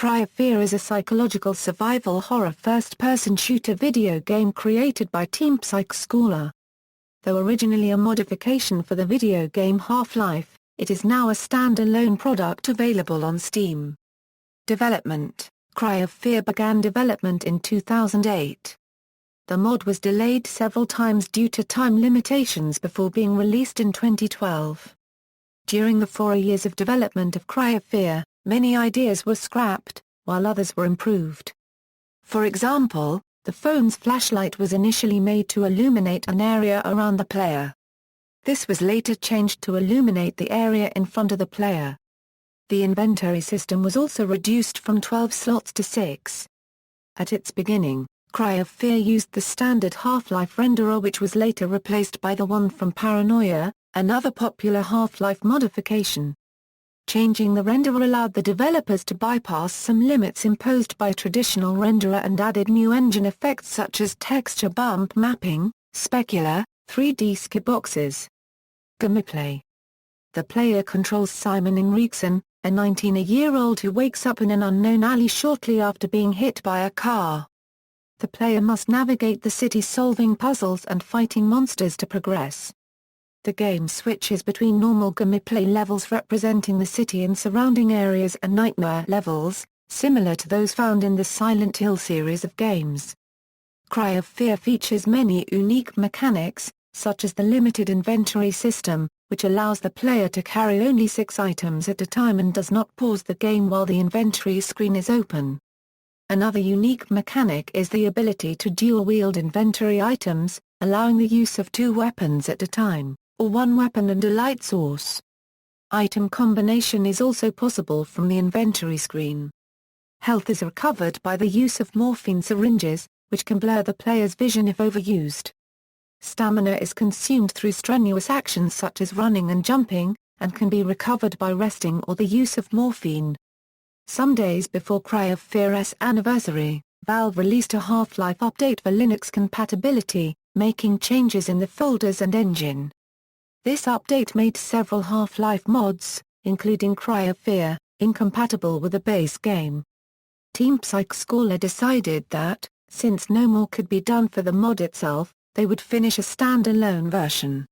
Cry of Fear is a psychological survival horror first-person shooter video game created by Team Psykskallar. Though originally a modification for the video game Half-Life, it is now a standalone product available on Steam. Development: Cry of Fear began development in 2008. The mod was delayed several times due to time limitations before being released in 2012. During the 4 years of development of Cry of Fear, many ideas were scrapped, while others were improved. For example, the phone's flashlight was initially made to illuminate an area around the player. This was later changed to illuminate the area in front of the player. The inventory system was also reduced from 12 slots to 6. At its beginning, Cry of Fear used the standard Half-Life renderer, which was later replaced by the one from Paranoia, another popular Half-Life modification. Changing the renderer allowed the developers to bypass some limits imposed by traditional renderer and added new engine effects such as texture bump mapping, specular, 3D skyboxes. Gameplay: the player controls Simon Henriksen, a 19-year-old who wakes up in an unknown alley shortly after being hit by a car. The player must navigate the city solving puzzles and fighting monsters to progress. The game switches between normal gameplay levels representing the city and surrounding areas and nightmare levels, similar to those found in the Silent Hill series of games. Cry of Fear features many unique mechanics, such as the limited inventory system, which allows the player to carry only 6 items at a time and does not pause the game while the inventory screen is open. Another unique mechanic is the ability to dual-wield inventory items, allowing the use of 2 weapons at a time, or 1 weapon and a light source. Item combination is also possible from the inventory screen. Health is recovered by the use of morphine syringes, which can blur the player's vision if overused. Stamina is consumed through strenuous actions such as running and jumping, and can be recovered by resting or the use of morphine. Some days before Cry of Fear's anniversary, Valve released a Half-Life update for Linux compatibility, making changes in the folders and engine. This update made several Half-Life mods, including Cry of Fear, incompatible with the base game. Team Psykskallar decided that, since no more could be done for the mod itself, they would finish a standalone version.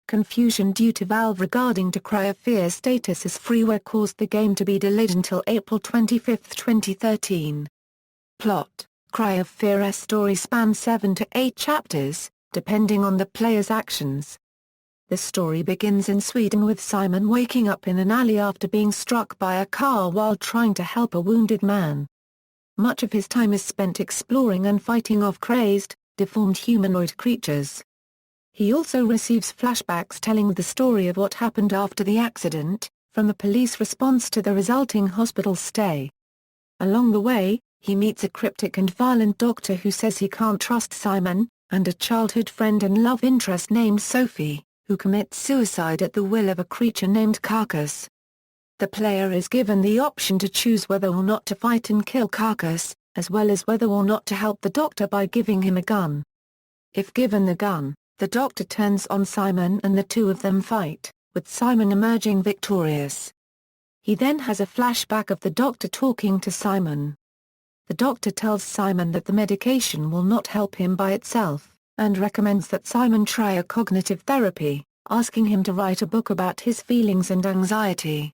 Confusion due to Valve regarding to Cry of Fear's status as freeware caused the game to be delayed until April 25, 2013. Plot: Cry of Fear's story spans 7 to 8 chapters, depending on the player's actions. The story begins in Sweden with Simon waking up in an alley after being struck by a car while trying to help a wounded man. Much of his time is spent exploring and fighting off crazed, deformed humanoid creatures. He also receives flashbacks telling the story of what happened after the accident, from the police response to the resulting hospital stay. Along the way, he meets a cryptic and violent doctor who says he can't trust Simon, and a childhood friend and love interest named Sophie, who commits suicide at the will of a creature named Carcass. The player is given the option to choose whether or not to fight and kill Carcass, as well as whether or not to help the doctor by giving him a gun. If given the gun, the doctor turns on Simon and the two of them fight, with Simon emerging victorious. He then has a flashback of the doctor talking to Simon. The doctor tells Simon that the medication will not help him by itself, and recommends that Simon try a cognitive therapy, asking him to write a book about his feelings and anxiety.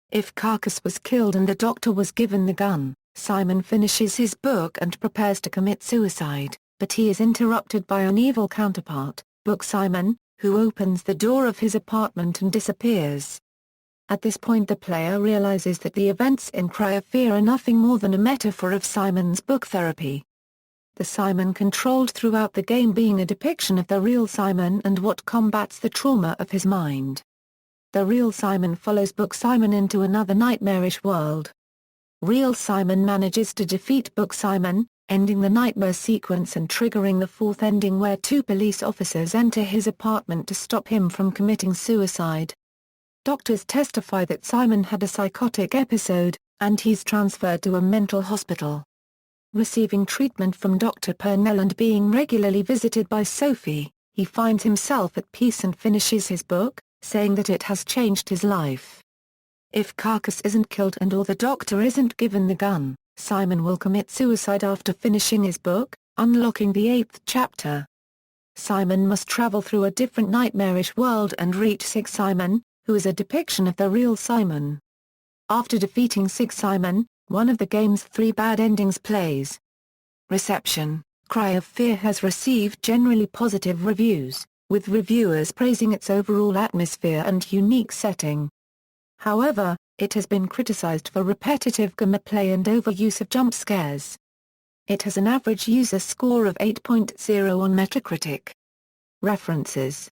If Carcass was killed and the doctor was given the gun, Simon finishes his book and prepares to commit suicide, but he is interrupted by an evil counterpart, Book Simon, who opens the door of his apartment and disappears. At this point the player realizes that the events in Cry of Fear are nothing more than a metaphor of Simon's book therapy. The Simon controlled throughout the game being a depiction of the real Simon and what combats the trauma of his mind. The real Simon follows Book Simon into another nightmarish world. Real Simon manages to defeat Book Simon, ending the nightmare sequence and triggering the 4th ending where 2 police officers enter his apartment to stop him from committing suicide. Doctors testify that Simon had a psychotic episode, and he's transferred to a mental hospital. Receiving treatment from Dr. Purnell and being regularly visited by Sophie, he finds himself at peace and finishes his book, saying that it has changed his life. If Carcass isn't killed and or the Doctor isn't given the gun, Simon will commit suicide after finishing his book, unlocking the 8th chapter. Simon must travel through a different nightmarish world and reach Sig Simon, who is a depiction of the real Simon. After defeating Sig Simon, one of the game's 3 bad endings plays. Reception: Cry of Fear has received generally positive reviews, with reviewers praising its overall atmosphere and unique setting. However, it has been criticized for repetitive gameplay and overuse of jump scares. It has an average user score of 8.0 on Metacritic. References